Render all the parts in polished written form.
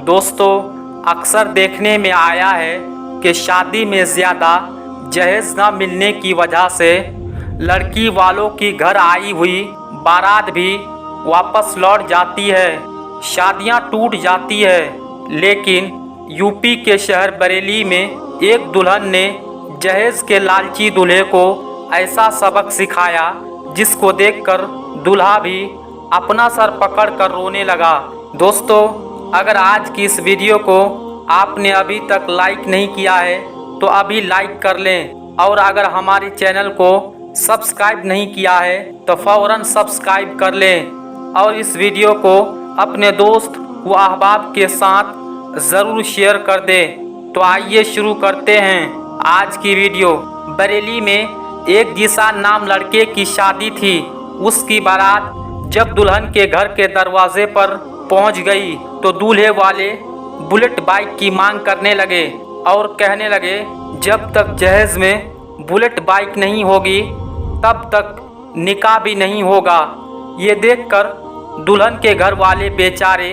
दोस्तों, अक्सर देखने में आया है कि शादी में ज़्यादा जहेज न मिलने की वजह से लड़की वालों की घर आई हुई बारात भी वापस लौट जाती है, शादियां टूट जाती है। लेकिन यूपी के शहर बरेली में एक दुल्हन ने जहेज के लालची दूल्हे को ऐसा सबक सिखाया जिसको देखकर दूल्हा भी अपना सर पकड़कर रोने लगा। दोस्तों, अगर आज की इस वीडियो को आपने अभी तक लाइक नहीं किया है तो अभी लाइक कर लें, और अगर हमारे चैनल को सब्सक्राइब नहीं किया है तो फौरन सब्सक्राइब कर लें, और इस वीडियो को अपने दोस्त व अहबाब के साथ ज़रूर शेयर कर दें। तो आइए शुरू करते हैं आज की वीडियो। बरेली में एक जीशान नाम लड़के की शादी थी। उसकी बारात जब दुल्हन के घर के दरवाजे पर पहुंच गई तो दूल्हे वाले बुलेट बाइक की मांग करने लगे और कहने लगे, जब तक जहेज में बुलेट बाइक नहीं होगी तब तक निकाह भी नहीं होगा। ये देखकर दुल्हन के घर वाले बेचारे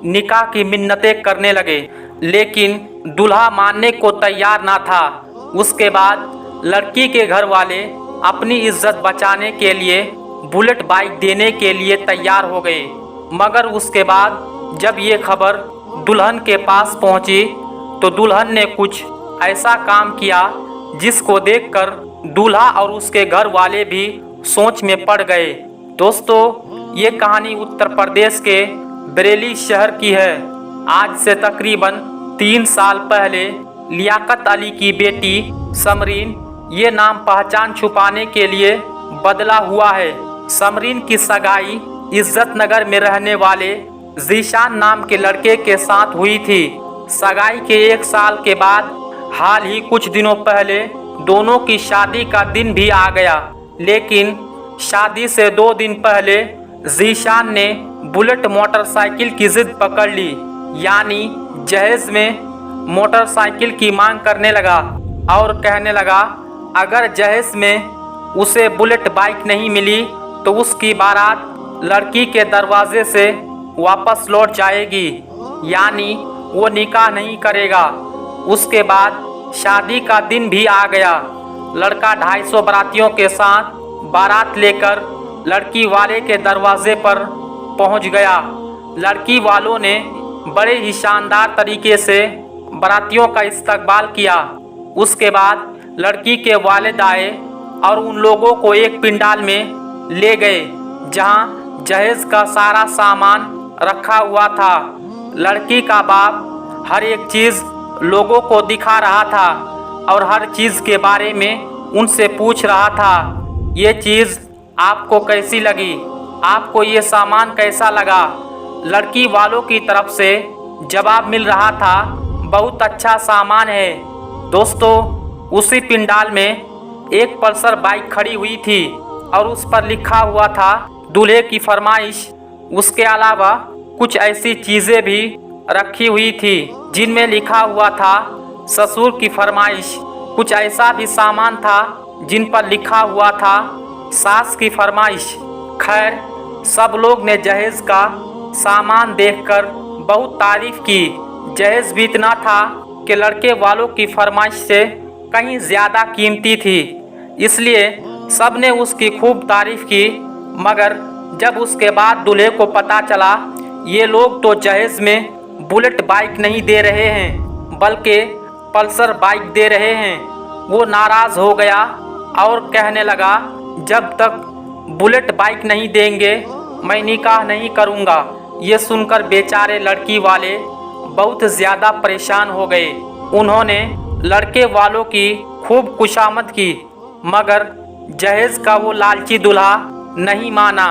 निकाह की मिन्नतें करने लगे, लेकिन दूल्हा मानने को तैयार ना था। उसके बाद लड़की के घर वाले अपनी इज्जत बचाने के लिए बुलेट बाइक देने के लिए तैयार हो गए। मगर उसके बाद जब ये खबर दुल्हन के पास पहुंची तो दुल्हन ने कुछ ऐसा काम किया जिसको देखकर दूल्हा और उसके घर वाले भी सोच में पड़ गए। दोस्तों, ये कहानी उत्तर प्रदेश के बरेली शहर की है। आज से तकरीबन 3 साल पहले लियाकत अली की बेटी समरीन, ये नाम पहचान छुपाने के लिए बदला हुआ है। समरीन की सगाई इज्जत नगर में रहने वाले जीशान नाम के लड़के के साथ हुई थी। सगाई के 1 साल के बाद हाल ही कुछ दिनों पहले दोनों की शादी का दिन भी आ गया। लेकिन शादी से 2 दिन पहले जीशान ने बुलेट मोटरसाइकिल की जिद पकड़ ली, यानी जहेज में मोटरसाइकिल की मांग करने लगा और कहने लगा अगर जहेज में उसे बुलेट बाइक नहीं मिली तो उसकी बारात लड़की के दरवाजे से वापस लौट जाएगी, यानी वो निकाह नहीं करेगा। उसके बाद शादी का दिन भी आ गया। लड़का 250 बारातियों के साथ बारात लेकर लड़की वाले के दरवाजे पर पहुंच गया। लड़की वालों ने बड़े ही शानदार तरीके से बारातियों का इस्तकबाल किया। उसके बाद लड़की के वालिद आए और उन लोगों को एक पिंडाल में ले गए जहां जहेज का सारा सामान रखा हुआ था। लड़की का बाप हर एक चीज़ लोगों को दिखा रहा था और हर चीज़ के बारे में उनसे पूछ रहा था, ये चीज़ आपको कैसी लगी, आपको ये सामान कैसा लगा। लड़की वालों की तरफ से जवाब मिल रहा था, बहुत अच्छा सामान है। दोस्तों, उसी पिंडाल में एक पल्सर बाइक खड़ी हुई थी और उस पर लिखा हुआ था दूल्हे की फरमाइश। उसके अलावा कुछ ऐसी चीज़ें भी रखी हुई थी जिनमें लिखा हुआ था ससुर की फरमाइश। कुछ ऐसा भी सामान था जिन पर लिखा हुआ था सास की फरमाइश। खैर, सब लोग ने जहेज का सामान देखकर बहुत तारीफ की। जहेज भी इतना था कि लड़के वालों की फरमाइश से कहीं ज़्यादा कीमती थी, इसलिए सब ने उसकी खूब तारीफ की। मगर जब उसके बाद दूल्हे को पता चला ये लोग तो जहेज में बुलेट बाइक नहीं दे रहे हैं बल्कि पल्सर बाइक दे रहे हैं, वो नाराज़ हो गया और कहने लगा, जब तक बुलेट बाइक नहीं देंगे मैं निकाह नहीं करूँगा। ये सुनकर बेचारे लड़की वाले बहुत ज़्यादा परेशान हो गए। उन्होंने लड़के वालों की खूब खुशामद की, मगर जहेज का वो लालची दूल्हा नहीं माना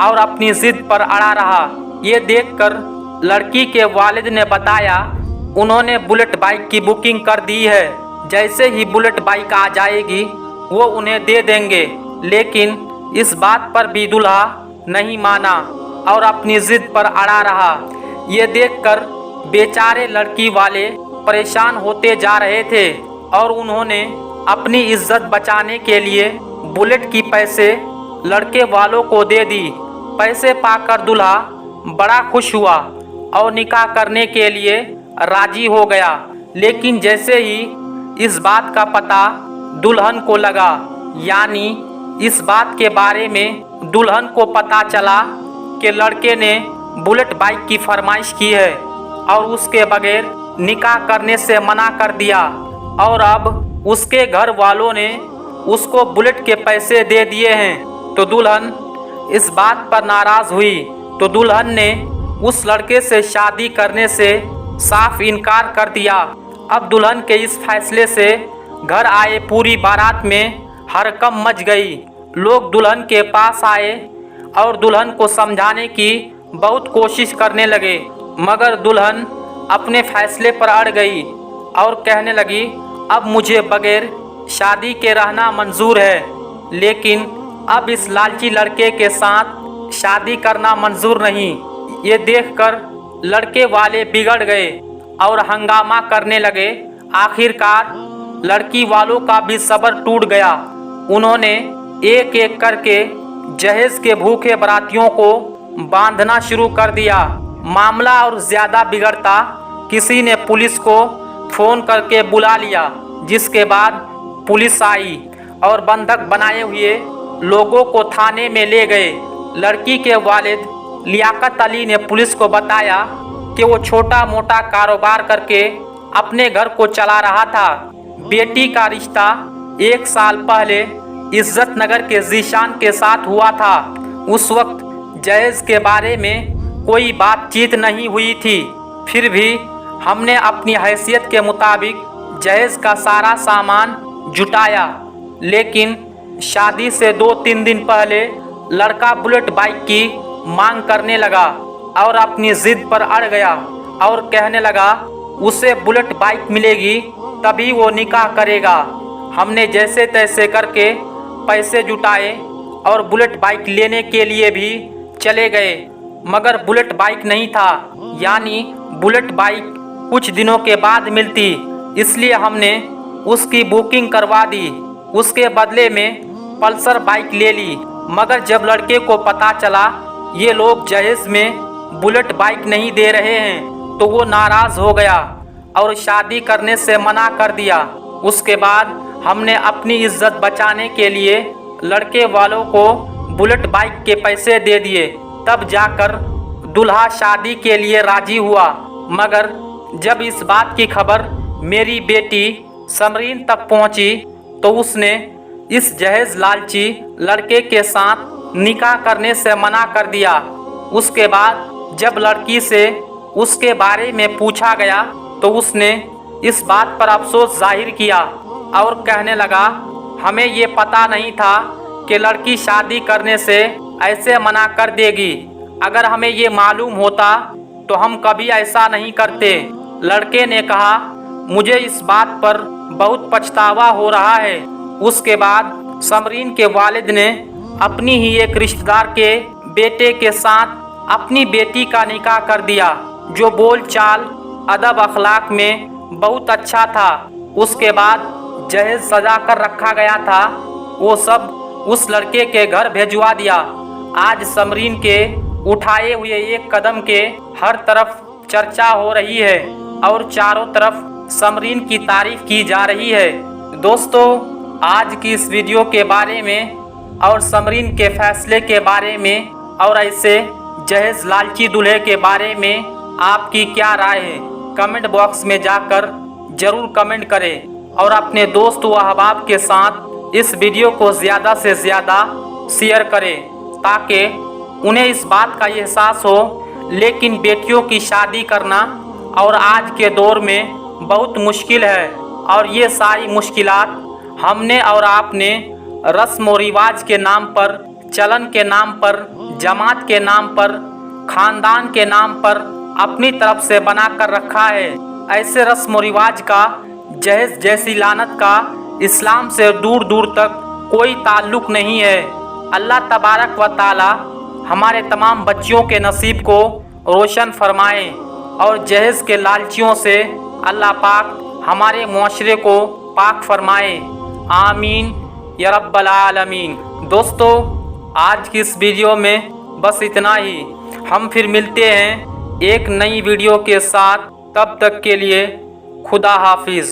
और अपनी जिद पर अड़ा रहा। ये देखकर लड़की के वालिद ने बताया उन्होंने बुलेट बाइक की बुकिंग कर दी है, जैसे ही बुलेट बाइक आ जाएगी वो उन्हें दे देंगे। लेकिन इस बात पर भी दूल्हा नहीं माना और अपनी जिद पर अड़ा रहा। ये देखकर बेचारे लड़की वाले परेशान होते जा रहे थे और उन्होंने अपनी इज्जत बचाने के लिए बुलेट की पैसे लड़के वालों को दे दी। पैसे पाकर दूल्हा बड़ा खुश हुआ और निकाह करने के लिए राजी हो गया। लेकिन जैसे ही इस बात का पता दुल्हन को लगा, यानी इस बात के बारे में दुल्हन को पता चला कि लड़के ने बुलेट बाइक की फरमाइश की है और उसके बगैर निकाह करने से मना कर दिया और अब उसके घर वालों ने उसको बुलेट के पैसे दे दिए हैं, तो दुल्हन इस बात पर नाराज़ हुई। तो दुल्हन ने उस लड़के से शादी करने से साफ इनकार कर दिया। अब दुल्हन के इस फैसले से घर आए पूरी बारात में हड़कंप मच गई। लोग दुल्हन के पास आए और दुल्हन को समझाने की बहुत कोशिश करने लगे, मगर दुल्हन अपने फैसले पर अड़ गई और कहने लगी, अब मुझे बगैर शादी के रहना मंजूर है, लेकिन अब इस लालची लड़के के साथ शादी करना मंजूर नहीं। ये देखकर लड़के वाले बिगड़ गए और हंगामा करने लगे। आखिरकार लड़की वालों का भी सब्र टूट गया। उन्होंने एक एक करके जहेज के भूखे बारातियों को बांधना शुरू कर दिया। मामला और ज़्यादा बिगड़ता किसी ने पुलिस को फ़ोन करके बुला लिया, जिसके बाद पुलिस आई और बंधक बनाए हुए लोगों को थाने में ले गए। लड़की के वालिद लियाकत अली ने पुलिस को बताया कि वो छोटा मोटा कारोबार करके अपने घर को चला रहा था। बेटी का रिश्ता 1 साल पहले इज्जत नगर के जीशान के साथ हुआ था। उस वक्त जहेज के बारे में कोई बातचीत नहीं हुई थी, फिर भी हमने अपनी हैसियत के मुताबिक जहेज का सारा सामान जुटाया। लेकिन शादी से 2-3 दिन पहले लड़का बुलेट बाइक की मांग करने लगा और अपनी जिद पर अड़ गया और कहने लगा उसे बुलेट बाइक मिलेगी तभी वो निकाह करेगा। हमने जैसे तैसे करके पैसे जुटाए और बुलेट बाइक लेने के लिए भी चले गए, मगर बुलेट बाइक नहीं था, यानी बुलेट बाइक कुछ दिनों के बाद मिलती, इसलिए हमने उसकी बुकिंग करवा दी। उसके बदले में पल्सर बाइक ले ली, मगर जब लड़के को पता चला ये लोग जहेज में बुलेट बाइक नहीं दे रहे हैं तो वो नाराज़ हो गया और शादी करने से मना कर दिया। उसके बाद हमने अपनी इज्जत बचाने के लिए लड़के वालों को बुलेट बाइक के पैसे दे दिए, तब जाकर दूल्हा शादी के लिए राजी हुआ। मगर जब इस बात की खबर मेरी बेटी समरीन तक पहुंची तो उसने इस जहेज लालची लड़के के साथ निकाह करने से मना कर दिया। उसके बाद जब लड़की से उसके बारे में पूछा गया तो उसने इस बात पर अफसोस जाहिर किया और कहने लगा, हमें ये पता नहीं था कि लड़की शादी करने से ऐसे मना कर देगी। अगर हमें ये मालूम होता तो हम कभी ऐसा नहीं करते। लड़के ने कहा, मुझे इस बात पर बहुत पछतावा हो रहा है। उसके बाद समरीन के वालिद ने अपनी ही एक रिश्तेदार के बेटे के साथ अपनी बेटी का निकाह कर दिया, जो बोल चाल अदब अखलाक में बहुत अच्छा था। उसके बाद जहेज सजा कर रखा गया था, वो सब उस लड़के के घर भिजवा दिया। आज समरीन के उठाए हुए एक कदम के हर तरफ चर्चा हो रही है और चारों तरफ समरीन की तारीफ की जा रही है। दोस्तों, आज की इस वीडियो के बारे में और समरीन के फैसले के बारे में और ऐसे जहेज लालची दूल्हे के बारे में आपकी क्या राय है, कमेंट बॉक्स में जाकर ज़रूर कमेंट करें और अपने दोस्त व अहबाब के साथ इस वीडियो को ज़्यादा से ज़्यादा शेयर करें, ताकि उन्हें इस बात का एहसास हो। लेकिन बेटियों की शादी करना और आज के दौर में बहुत मुश्किल है और ये सारी मुश्किलात हमने और आपने रस्म व रिवाज के नाम पर, चलन के नाम पर, जमात के नाम पर, ख़ानदान के नाम पर अपनी तरफ से बना कर रखा है। ऐसे रस्म व रिवाज का, जहेज जैसी लानत का इस्लाम से दूर दूर तक कोई ताल्लुक़ नहीं है। अल्लाह तबारक व ताला हमारे तमाम बच्चियों के नसीब को रोशन फरमाएँ और जहेज के लालचियों से अल्लाह पाक हमारे मुआशरे को पाक फरमाए। आमीन या रब्बल आलमीन। दोस्तों, आज की इस वीडियो में बस इतना ही। हम फिर मिलते हैं एक नई वीडियो के साथ। तब तक के लिए खुदा हाफिज।